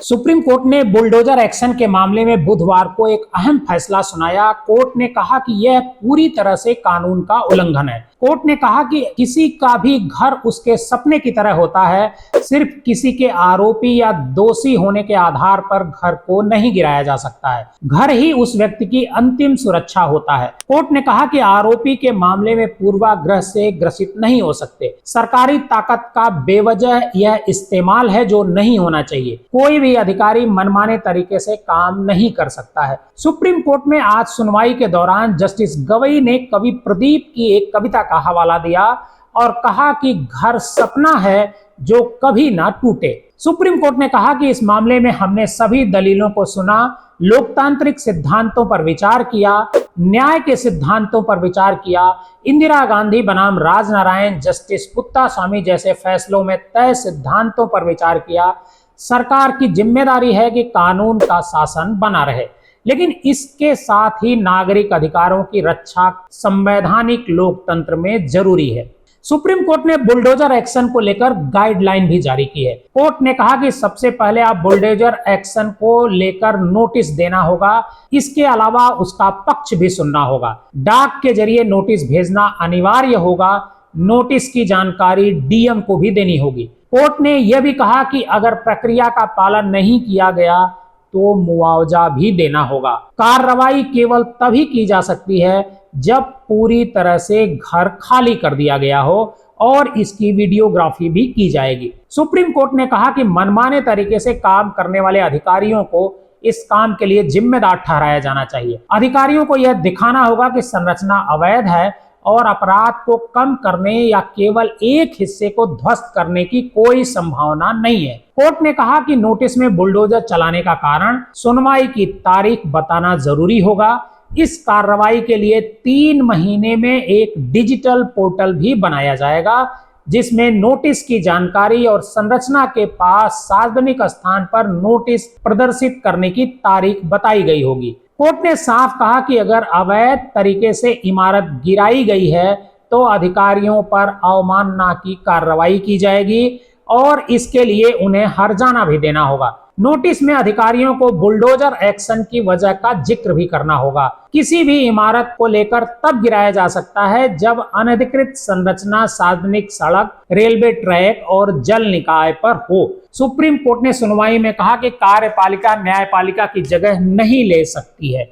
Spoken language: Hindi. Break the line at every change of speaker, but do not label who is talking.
सुप्रीम कोर्ट ने बुलडोजर एक्शन के मामले में बुधवार को एक अहम फैसला सुनाया। कोर्ट ने कहा कि यह पूरी तरह से कानून का उल्लंघन है। कोर्ट ने कहा कि किसी का भी घर उसके सपने की तरह होता है। सिर्फ किसी के आरोपी या दोषी होने के आधार पर घर को नहीं गिराया जा सकता है। घर ही उस व्यक्ति की अंतिम सुरक्षा होता है। कोर्ट ने कहा कि आरोपी के मामले में पूर्वाग्रह से ग्रसित नहीं हो सकते। सरकारी ताकत का बेवजह यह इस्तेमाल है जो नहीं होना चाहिए। कोई भी अधिकारी मनमाने तरीके से काम नहीं कर सकता है। सुप्रीम कोर्ट में आज सुनवाई के दौरान जस्टिस गवई ने कवि प्रदीप की एक कविता का हवाला दिया और कहा कि घर सपना है जो कभी ना टूटे। सुप्रीम कोर्ट ने कहा कि इस मामले में हमने सभी दलीलों को सुना, लोकतांत्रिक सिद्धांतों पर विचार किया, न्याय के सिद्धांतों पर विचार किया, इंदिरा गांधी बनाम राजनारायण, जस्टिस पुत्तास्वामी जैसे फैसलों में तय सिद्धांतों पर विचार किया। सरकार की जिम्मेदारी है कि कानून का शासन बना रहे, लेकिन इसके साथ ही नागरिक अधिकारों की रक्षा संवैधानिक लोकतंत्र में जरूरी है। सुप्रीम कोर्ट ने बुलडोजर एक्शन को लेकर गाइडलाइन भी जारी की है। कोर्ट ने कहा कि सबसे पहले आप बुलडोजर एक्शन को लेकर नोटिस देना होगा। इसके अलावा उसका पक्ष भी सुनना होगा। डाक के जरिए नोटिस भेजना अनिवार्य होगा। नोटिस की जानकारी डीएम को भी देनी होगी। कोर्ट ने यह भी कहा कि अगर प्रक्रिया का पालन नहीं किया गया तो मुआवजा भी देना होगा। कार्रवाई केवल तभी की जा सकती है जब पूरी तरह से घर खाली कर दिया गया हो और इसकी वीडियोग्राफी भी की जाएगी। सुप्रीम कोर्ट ने कहा कि मनमाने तरीके से काम करने वाले अधिकारियों को इस काम के लिए जिम्मेदार ठहराया जाना चाहिए। अधिकारियों को यह दिखाना होगा कि संरचना अवैध है और अपराध को कम करने या केवल एक हिस्से को ध्वस्त करने की कोई संभावना नहीं है। कोर्ट ने कहा कि नोटिस में बुलडोजर चलाने का कारण, सुनवाई की तारीख बताना जरूरी होगा। इस कार्रवाई के लिए 3 महीने में एक डिजिटल पोर्टल भी बनाया जाएगा जिसमें नोटिस की जानकारी और संरचना के पास सार्वजनिक स्थान पर नोटिस प्रदर्शित करने की तारीख बताई गई होगी। कोर्ट ने साफ कहा कि अगर अवैध तरीके से इमारत गिराई गई है तो अधिकारियों पर अवमानना की कार्रवाई की जाएगी और इसके लिए उन्हें हर्जाना भी देना होगा। नोटिस में अधिकारियों को बुलडोजर एक्शन की वजह का जिक्र भी करना होगा। किसी भी इमारत को लेकर तब गिराया जा सकता है जब अनधिकृत संरचना सार्वजनिक सड़क, रेलवे ट्रैक और जल निकाय पर हो। सुप्रीम कोर्ट ने सुनवाई में कहा कि कार्यपालिका न्यायपालिका की जगह नहीं ले सकती है।